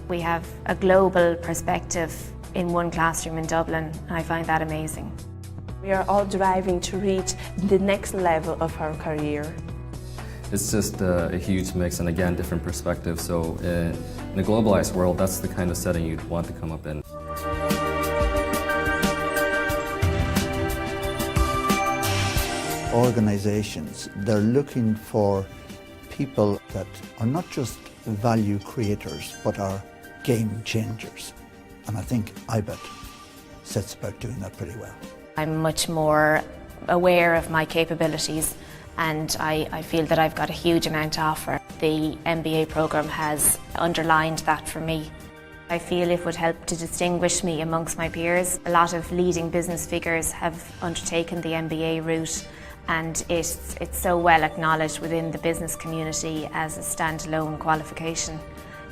We have a global perspective in one classroom in Dublin, and I find that amazing. We are all driving to reach the next level of our career. It's just a huge mix, and again, different perspectives. So in a globalized world, that's the kind of setting you'd want to come up in. Organisations, they're looking for people that are not just value creators, but are game changers. And I think IBAT sets about doing that pretty well. I'm much more aware of my capabilities, and I feel that I've got a huge amount to offer. The MBA programme has underlined that for me. I feel it would help to distinguish me amongst my peers. A lot of leading business figures have undertaken the MBA route, and it's so well acknowledged within the business community as a standalone qualification.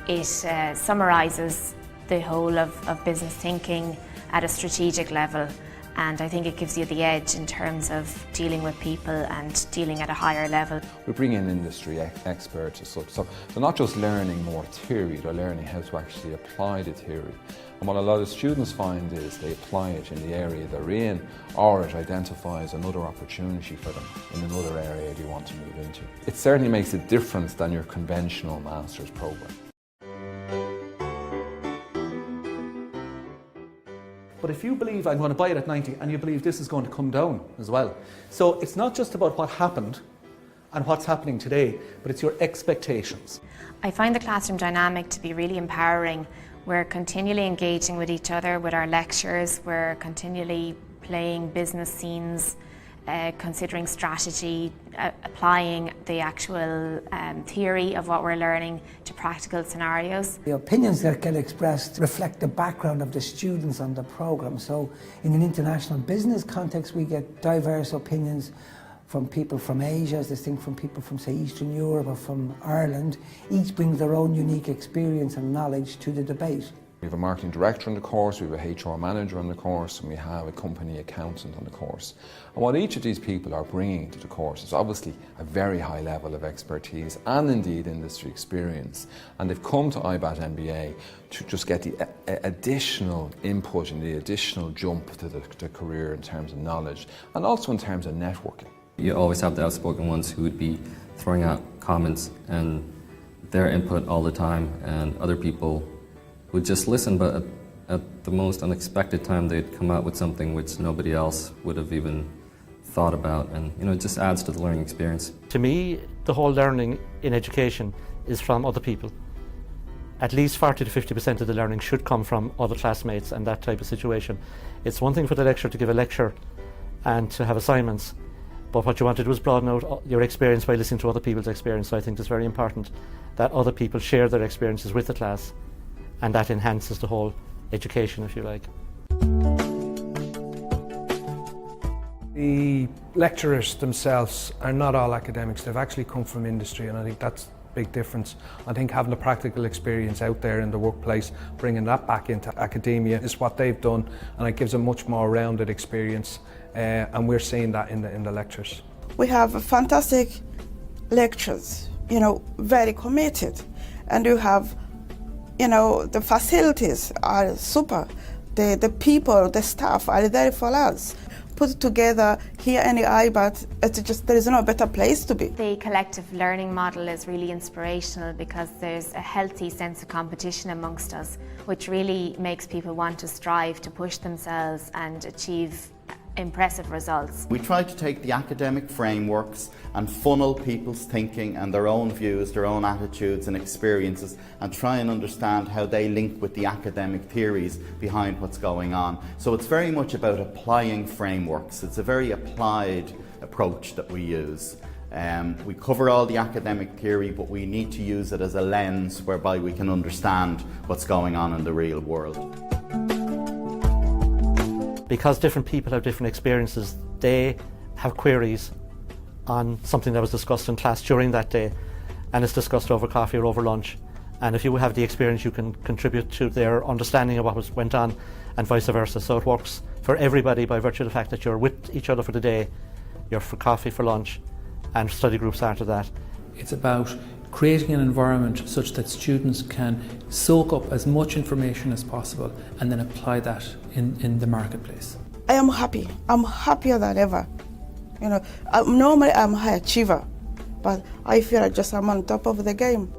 It summarises the whole of business thinking at a strategic level, and I think it gives you the edge in terms of dealing with people and dealing at a higher level. We bring in industry experts as such, so they're not just learning more theory, they're learning how to actually apply the theory. And what a lot of students find is they apply it in the area they're in, or it identifies another opportunity for them in another area they want to move into. It certainly makes a difference than your conventional master's programme. But if you believe I'm going to buy it at 90 and you believe this is going to come down as well. So it's not just about what happened and what's happening today, but it's your expectations. I find the classroom dynamic to be really empowering. We're continually engaging with each other with our lectures, we're continually playing business scenes, considering strategy, applying the actual theory of what we're learning to practical scenarios. The opinions that get expressed reflect the background of the students on the programme. So in an international business context, we get diverse opinions from people from Asia, as distinct from people from, say, Eastern Europe or from Ireland. Each brings their own unique experience and knowledge to the debate. We have a marketing director on the course, we have a HR manager on the course, and we have a company accountant on the course. And what each of these people are bringing to the course is obviously a very high level of expertise and indeed industry experience. And they've come to IBAT MBA to just get the additional input and the additional jump to the career in terms of knowledge and also in terms of networking. You always have the outspoken ones who would be throwing out comments and their input all the time, and other people would just listen, but at the most unexpected time they'd come out with something which nobody else would have even thought about, and it just adds to the learning experience. To me, the whole learning in education is from other people. At least 40 to 50% of the learning should come from other classmates and that type of situation. It's one thing for the lecturer to give a lecture and to have assignments, but what you want to do is broaden out your experience by listening to other people's experience. So I think it's very important that other people share their experiences with the class, and that enhances the whole education, if you like. The lecturers themselves are not all academics. They've actually come from industry, and I think that's a big difference. I think having a practical experience out there in the workplace, bringing that back into academia is what they've done, and it gives a much more rounded experience, and we're seeing that in the lectures. We have fantastic lectures, very committed, and you have the facilities are super. The people, the staff are there for us. Put together here in the IBAT, there is no better place to be. The collective learning model is really inspirational because there's a healthy sense of competition amongst us, which really makes people want to strive to push themselves and achieve impressive results. We try to take the academic frameworks and funnel people's thinking and their own views, their own attitudes and experiences, and try and understand how they link with the academic theories behind what's going on. So it's very much about applying frameworks. It's a very applied approach that we use. We cover all the academic theory, but we need to use it as a lens whereby we can understand what's going on in the real world. Because different people have different experiences, they have queries on something that was discussed in class during that day, and it's discussed over coffee or over lunch. And if you have the experience, you can contribute to their understanding of what went on, and vice versa. So it works for everybody by virtue of the fact that you're with each other for the day, you're for coffee, for lunch, and study groups after that. It's about creating an environment such that students can soak up as much information as possible and then apply that in the marketplace. I am happy. I'm happier than ever. Normally I'm a high achiever, but I feel I'm on top of the game.